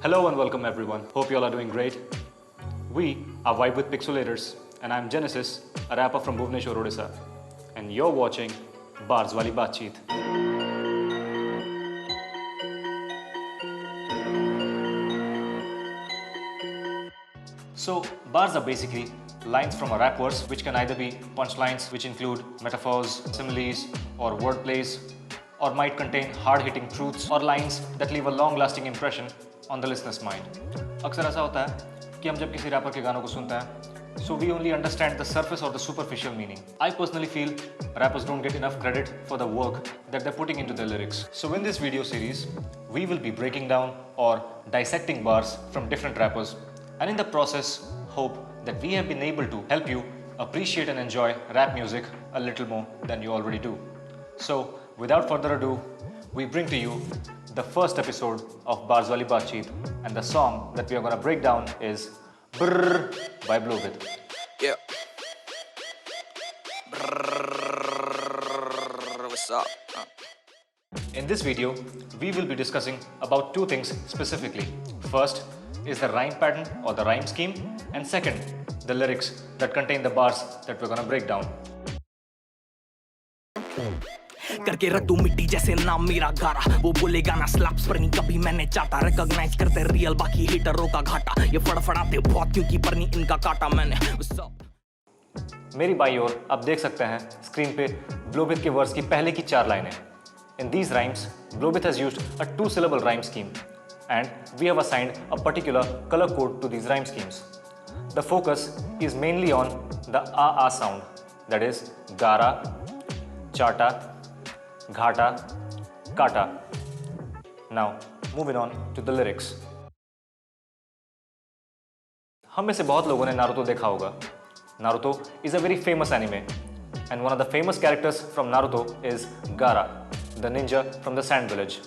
Hello and welcome everyone. Hope you all are doing great. We are Vibe with Pixolators and I'm Genesis, a rapper from Bhubaneswar, Odisha. And you're watching Baars Wali Baatcheet. So, bars are basically lines from a rap verse which can either be punchlines which include metaphors, similes or wordplays, or might contain hard-hitting truths or lines that leave a long-lasting impression on the listener's mind. अक्सर ऐसा होता है कि हम जब किसी wrapper के गानों को सुनते हैं, so we only understand the surface or the superficial meaning. I personally feel rappers don't get enough credit for the work that they're putting into their lyrics. So in this video series, we will be breaking down or dissecting bars from different rappers, and in the process, hope that we have been able to help you appreciate and enjoy rap music a little more than you already do. So without further ado, we bring to you the first episode of Baars Wali Baatcheet, and the song that we are going to break down is Brrrrr by Blobhit. Yeah. Brrrrr, what's up? In this video, we will be discussing about two things specifically. First is the rhyme pattern or the rhyme scheme, and second, the lyrics that contain the bars that we're going to break down. करके रख दूं मिट्टी जैसे नाम मेरा गारा वो बोलेगा ना स्लैप्स पर नहीं कभी मैंने चाटा रिकॉग्नाइज करते रियल बाकी हिटरों का घाटा ये फड़फड़ाते बहुत क्योंकि पर नहीं इनका काटा मैंने मेरी बाईं ओर आप देख सकते हैं स्क्रीन पे ब्लोबिट के वर्स की पहले की 4 लाइनें. In these rhymes, Blobhit has used a 2-syllable rhyme scheme, and we have assigned a particular color code to these rhyme schemes. The focus is mainly on the a sound, that is gara, chata, घाटा, काटा. Now, moving on to the lyrics. हम में से बहुत लोगों ने Naruto देखा होगा. Naruto is a very famous anime, and one of the famous characters from Naruto is Gaara, the ninja from the Sand Village.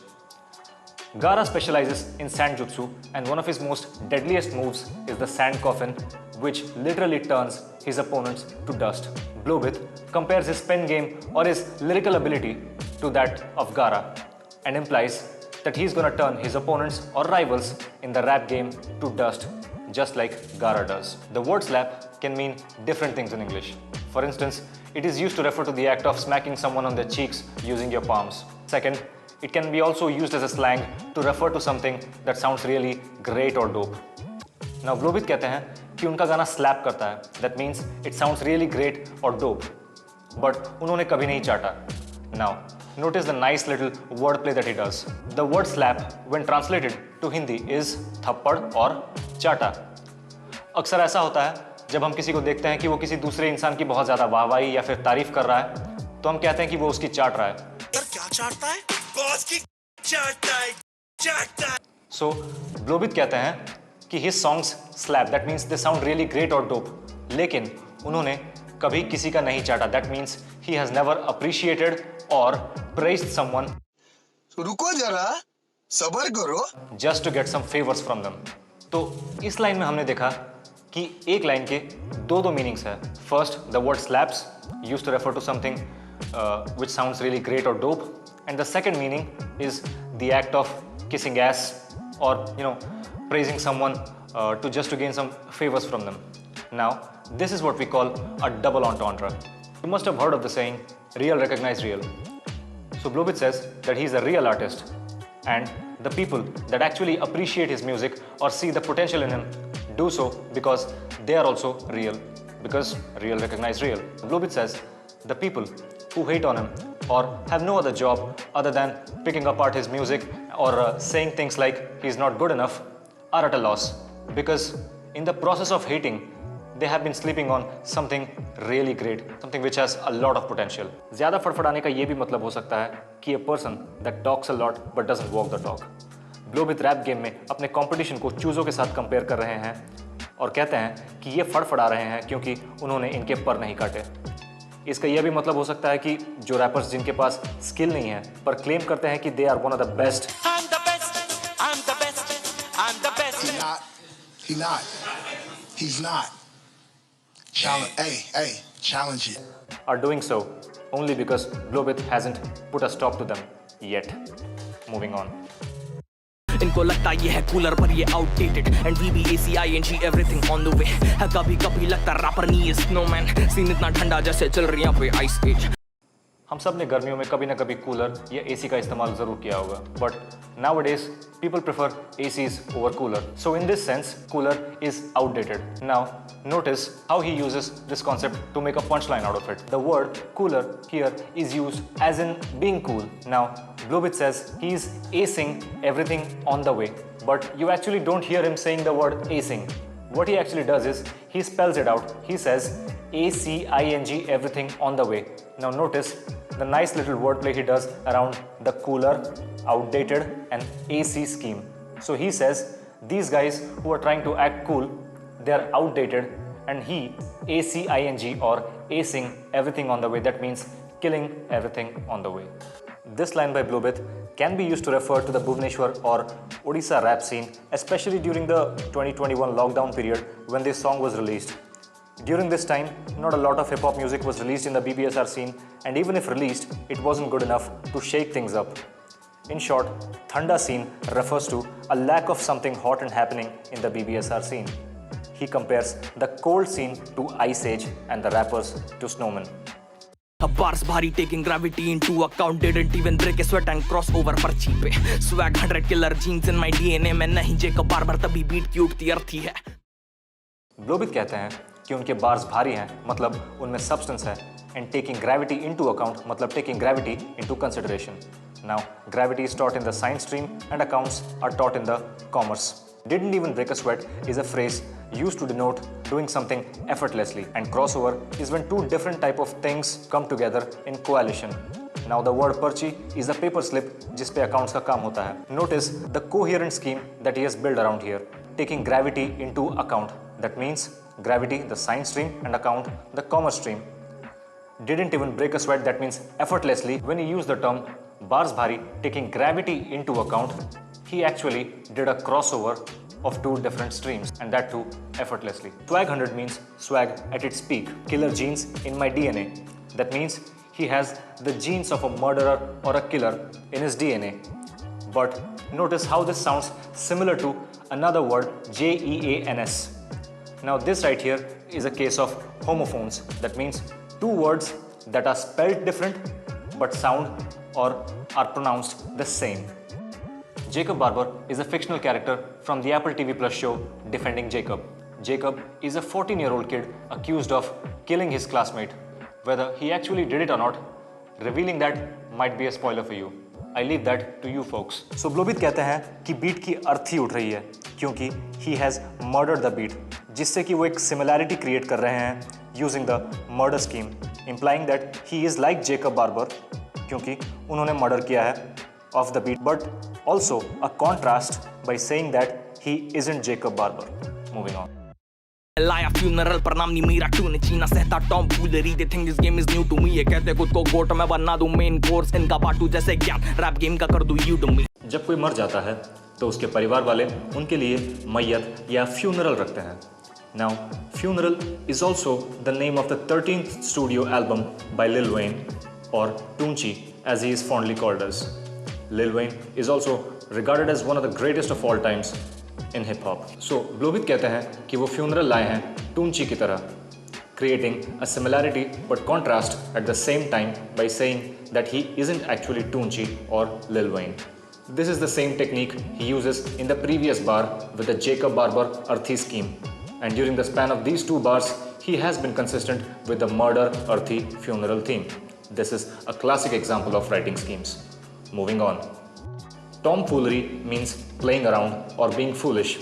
Gaara specializes in sand jutsu, and one of his most deadliest moves is the sand coffin, which literally turns his opponents to dust. Blobhit compares his pen game or his lyrical ability to that of Gaara and implies that he's gonna turn his opponents or rivals in the rap game to dust, just like Gaara does. The word slap can mean different things in English. For instance, it is used to refer to the act of smacking someone on their cheeks using your palms. Second, it can be also used as a slang to refer to something that sounds really great or dope. Now, Blobhit कहते हैं कि उनका गाना slap करता है. That means it sounds really great or dope. But उन्होंने कभी नहीं चाटा. Now, notice the nice little wordplay that he does. The word slap, when translated to Hindi, is थप्पड़ और चाटा. अक्सर ऐसा होता है जब हम किसी को देखते हैं कि वो किसी दूसरे इंसान की बहुत ज़्यादा वाहवाही या फिर तारीफ कर रहा है, तो हम कहते हैं कि वो उसकी चाट रहा है. क्या चाटता है? बॉस की चाटता है. So, Blobhit कहते हैं कि his songs slap. That means they sound really great or dope. लेकिन उन्होंने कभी किसी का नहीं चाटा. That means he has never appreciated or praised someone. रुको जरा, सबर करो. Just to get some favors from them. तो इस लाइन में हमने देखा कि एक लाइन के दो मीनिंग्स है. First, the word slaps used to refer to something which sounds really great or dope, and the second meaning is the act of kissing ass or praising someone to gain some favors from them. Now, this is what we call a double entendre. You must have heard of the saying, real recognize real. So Blobhit says that he's a real artist, and the people that actually appreciate his music or see the potential in him do so because they are also real, because real recognize real. Blobhit says the people who hate on him or have no other job other than picking apart his music or saying things like he's not good enough are at a loss, because in the process of hating, they have been sleeping on something really great, something which has a lot of potential. ज़्यादा फड़फड़ाने का ये भी मतलब हो सकता है कि a person that talks a lot but doesn't walk the talk. Blobhit rap game में अपने कंपटीशन को चूज़ों के साथ कंपेयर कर रहे हैं और कहते हैं कि ये फड़फड़ा रहे हैं क्योंकि उन्होंने इनके पर नहीं काटे. इसका यह भी मतलब हो सकता है कि जो रैपर्स जिनके पास स्किल नहीं है पर क्लेम करते हैं कि they are one of the best. He's not. Challenge it. Are doing so only because Blobhit hasn't put a stop to them yet. Moving on. इनको लगता ये है कूलर पर ये outdated and we be ACING everything on the way है कभी कभी लगता रैपर नहीं है स्नोमैन सीन इतना ठंडा जैसे चल रही है पे आइस एज हम सब ने गर्मियों में कभी ना कभी कूलर या एसी का इस्तेमाल जरूर किया होगा, but nowadays people prefer ACs over cooler. So in this sense, cooler is outdated. Now notice how he uses this concept to make a punchline out of it. The word cooler here is used as in being cool. Now Blobhit says he is acing everything on the way, but you actually don't hear him saying the word acing. What he actually does is he spells it out. He says ACING everything on the way. Now notice the nice little wordplay he does around the cooler, outdated and AC scheme. So he says these guys who are trying to act cool, they are outdated, and he ACING or acing everything on the way. That means killing everything on the way. This line by Blobhit can be used to refer to the Bhubaneswar or Odisha rap scene, especially during the 2021 lockdown period when this song was released. During this time, not a lot of hip-hop music was released in the BBSR scene, and even if released, it wasn't good enough to shake things up. In short, Thanda scene refers to a lack of something hot and happening in the BBSR scene. He compares the cold scene to Ice Age and the rappers to snowmen. A bars bhari taking gravity into account didn't even break a sweat and cross over पर्ची पे swag 100 killer genes in my DNA में नहीं Jacob बार तभी beat की उठती अर्थी है. Blobhit कहते हैं कि उनके बार्स भारी हैं, मतलब उनमें सब्सटेंस है, and taking gravity into account मतलब taking gravity into consideration. Now gravity is taught in the science stream and accounts are taught in the commerce. Didn't even break a sweat is a phrase used to denote doing something effortlessly, and crossover is when two different type of things come together in coalition. Now the word पर्ची is a paper slip जिस पे accounts का काम होता है. Notice the coherent scheme that he has built around here, taking gravity into account. That means gravity, the science stream, and account, the commerce stream. Didn't even break a sweat, that means effortlessly. When he used the term bars bhari, taking gravity into account, he actually did a crossover of two different streams, and that too effortlessly. Swag 100 means swag at its peak. Killer genes in my DNA. That means he has the genes of a murderer or a killer in his DNA. But notice how this sounds similar to another word, JEANS. Now this right here is a case of homophones. That means two words that are spelled different but sound or are pronounced the same. Jacob Barber is a fictional character from the Apple TV Plus show Defending Jacob. Jacob is a 14-year-old kid accused of killing his classmate. Whether he actually did it or not, revealing that might be a spoiler for you. I leave that to you folks. So Blobhit कहते हैं कि beat की अर्थी उठ रही है क्योंकि he has murdered the beat, जिससे कि वो एक similarity create कर रहे हैं using the murder scheme, implying that he is like Jacob Barber क्योंकि उन्होंने murder किया है of the beat, but also a contrast by saying that he isn't Jacob Barber. Moving on. लाया फ्यूनरल पर नाम नहीं मेरा ट्यून चीना सहता tomfoolery they think this game is new to me ये कहते खुद को गोट मैं बना दूं मेन कोर्स इनका बाटू जैसे ज्ञान रैप गेम का कर दूं यूडमी. जब कोई मर जाता है तो उसके परिवार वाले उनके लिए मैयत या फ्यूनरल रखते हैं. Now, Funeral is also the name of the 13th studio album by Lil Wayne, or Tunchi as he is fondly called as. Lil Wayne is also regarded as one of the greatest of all times in hip hop. So Blobhit कहते हैं कि वो Funeral लाए हैं Tunchi की तरह, creating a similarity but contrast at the same time by saying that he isn't actually Tunchi or Lil Wayne. This is the same technique he uses in the previous bar with the Jacob Barber Earthy scheme. And during the span of these two bars, he has been consistent with the murder, earthy, funeral theme. This is a classic example of writing schemes. Moving on. Tomfoolery means playing around or being foolish.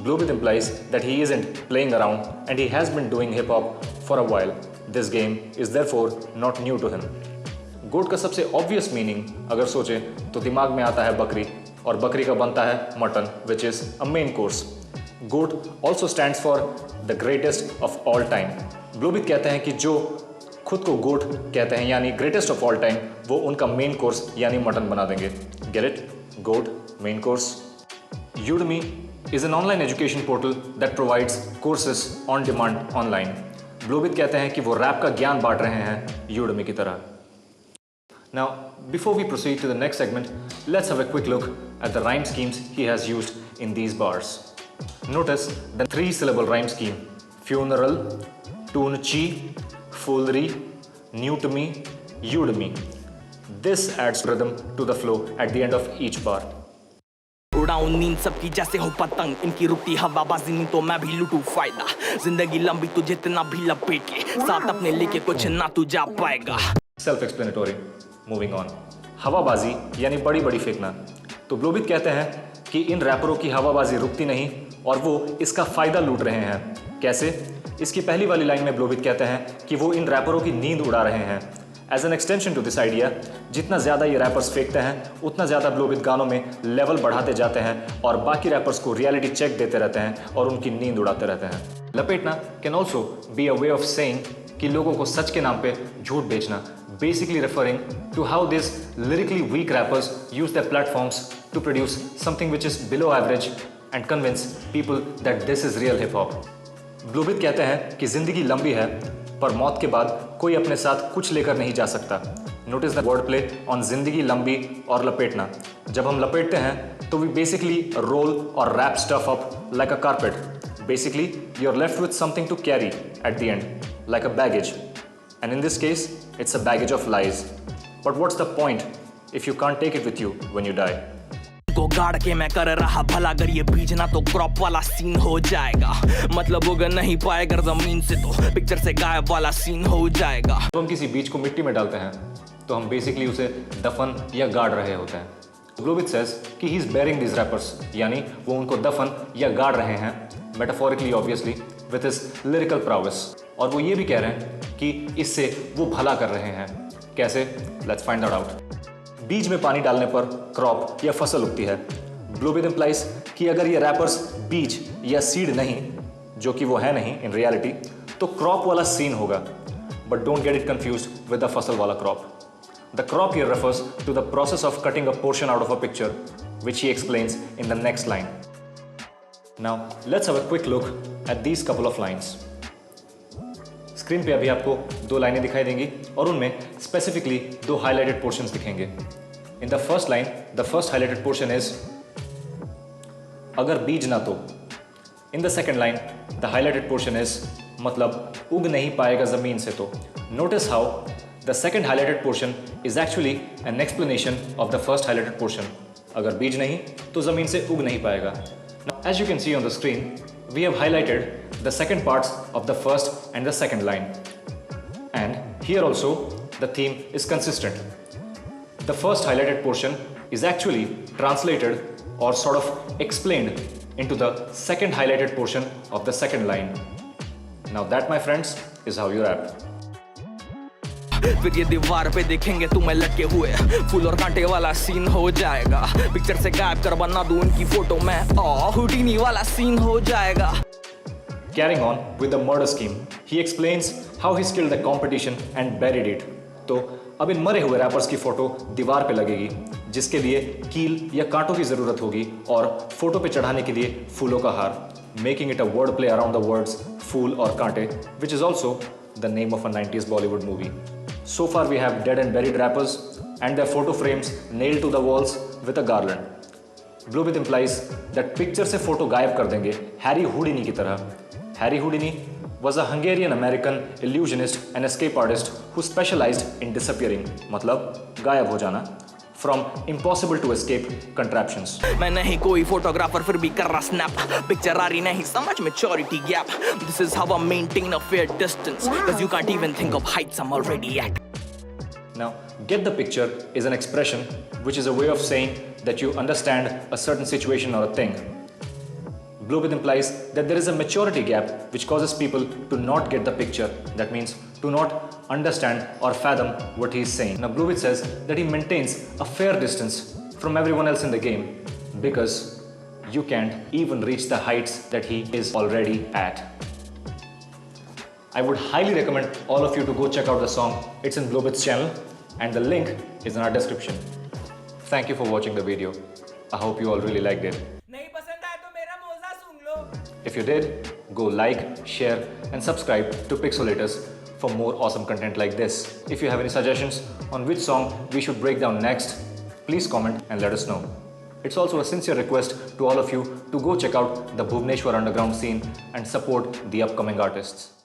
Blobhit implies that he isn't playing around and he has been doing hip-hop for a while. This game is therefore not new to him. गोट का सबसे obvious meaning अगर सोचे तो दिमाग में आता है बकरी, और बकरी का बनता है mutton, which is a main course. GOAT also stands for the greatest of all time. Blobhit कहते हैं कि जो खुद को GOAT कहते हैं यानी greatest of all time, वो उनका main course यानी मटन बना देंगे. Get it? GOAT, main course. Udemy is an online education portal that provides courses on demand online. Blobhit कहते हैं कि वो रैप का ज्ञान बांट रहे हैं Udemy की तरह. Now, before we proceed to the next segment, let's have a quick look at the rhyme schemes he has used in these bars. Notice the 3-syllable rhyme scheme: funeral, tune chi, foolery, new to me, you to me. This adds rhythm to the flow at the end of each bar. उड़ाऊं नींद सबकी जैसे हो पतंग, इनकी रुकती हवाबाजी नहीं तो मैं भी लूटूं फायदा। जिंदगी लंबी तो जितना भी लपेट के साथ अपने लेके कुछ ना तू जा पाएगा। Self-explanatory. Moving on. हवाबाजी यानी बड़ी बड़ी फेंकना। तो ब्लोबिट कहते हैं कि इन रैपरों की हवाबाजी रुकती नहीं और वो इसका फायदा लूट रहे हैं। कैसे? इसकी पहली वाली लाइन में ब्लोबिट कहते हैं कि वो इन रैपरों की नींद उड़ा रहे हैं। As an extension to this idea, जितना ज़्यादा ये रैपर्स फेंकते हैं उतना ज़्यादा ब्लोबिट गानों में लेवल बढ़ाते जाते हैं और बाकी रैपर्स को रियलिटी चेक देते रहते हैं और उनकी नींद उड़ाते रहते हैं। लपेटना can also be a way of saying कि लोगों को सच के नाम पे झूठ बेचना, basically referring to how these lyrically weak rappers use their platforms to produce something which is below average and convince people that this is real hip hop. ब्लोबिट कहते हैं कि जिंदगी लंबी है पर मौत के बाद कोई अपने साथ कुछ लेकर नहीं जा सकता। Notice the word play on जिंदगी लंबी और लपेटना। जब हम लपेटते हैं तो वी बेसिकली रोल और wrap stuff up like a carpet. Basically you are left with something to carry at the end like a baggage, and in this case it's a baggage of lies. But what's the point if you can't take it with you when you die? को गाड़ के मैं कर रहा भला, अगर ये बीज ना तो क्रॉप वाला सीन हो जाएगा। मतलब उग नहीं पाएगा जमीन से तो पिक्चर से गायब वाला सीन हो जाएगा। जब हम किसी बीज को मिट्टी में डालते हैं तो हम बेसिकली उसे दफन या गाड़ रहे होते हैं। ब्लोबिट सेज कि he is burying this rappers, यानी वो उनको दफन या गाड़ रहे हैं, metaphorically obviously, with his lyrical prowess. और वो ये भी कह रहे हैं कि इससे वो भला कर रहे हैं। कैसे? Let's find that out. बीज में पानी डालने पर क्रॉप या फसल उगती है। ब्लोबिट इंप्लाइज कि अगर ये रैपर्स बीज या सीड नहीं, जो कि वो है नहीं इन रियलिटी, तो क्रॉप वाला सीन होगा। But don't get it confused with the फसल वाला crop. The crop here refers to the process of cutting a portion out of a picture, which he explains in the next line. Now let's have a quick look at these couple of lines. Screen पे अभी आपको 2 लाइनें दिखाई देंगी और उनमें specifically 2 highlighted portions दिखेंगे। In the first line, the first highlighted portion is अगर बीज ना तो। In the second line, the highlighted portion is मतलब उग नहीं पाएगा जमीन से तो। Notice how the second highlighted portion is actually an explanation of the first highlighted portion. अगर बीज नहीं तो जमीन से उग नहीं पाएगा। Now, as you can see on the screen, we have highlighted the second parts of the first and the second line. And here also, the theme is consistent. The first highlighted portion is actually translated or sort of explained into the second highlighted portion of the second line. Now that, my friends, is how you rap. फिर ये दीवार पे देखेंगे तुम्हें लटके हुए, फूल और कांटे वाला सीन हो जाएगा। पिक्चर से गायब कर बना दूं उनकी फोटो में, हुडीनी वाला सीन हो जाएगा। Carrying on with the murder scheme, he explains how he killed the competition and buried it. तो अब इन मरे हुए रैपर्स की फोटो दीवार पे लगेगी, जिसके लिए कील या कांटों की जरूरत होगी और फोटो पे चढ़ाने के लिए फूलों का हार, making it a word play around the words फूल और कांटे, which is also the name of a 90s Bollywood movie. So far we have dead and buried rappers and their photo frames nailed to the walls with a garland. Blobhit implies that picture से photo गायब कर देंगे Harry Houdini की तरह। Harry Houdini was a Hungarian-American illusionist and escape artist who specialized in disappearing, मतलब गायब हो जाना, from impossible to escape contraptions. मैं नहीं कोई फोटोग्राफर फिर भी कर रहा स्नैप, पिक्चर आ रही नहीं समझ maturity gap. This is how I maintain a fair distance, cause you can't even think of heights I'm already at. Now, get the picture is an expression which is a way of saying that you understand a certain situation or a thing. Blobhit implies that there is a maturity gap which causes people to not get the picture. That means to not understand or fathom what he is saying. Now, Blobhit says that he maintains a fair distance from everyone else in the game because you can't even reach the heights that he is already at. I would highly recommend all of you to go check out the song. It's in Blobhit's channel and the link is in our description. Thank you for watching the video. I hope you all really liked it. If you did, go like, share and subscribe to Pixolators for more awesome content like this. If you have any suggestions on which song we should break down next, please comment and let us know. It's also a sincere request to all of you to go check out the Bhubaneswar underground scene and support the upcoming artists.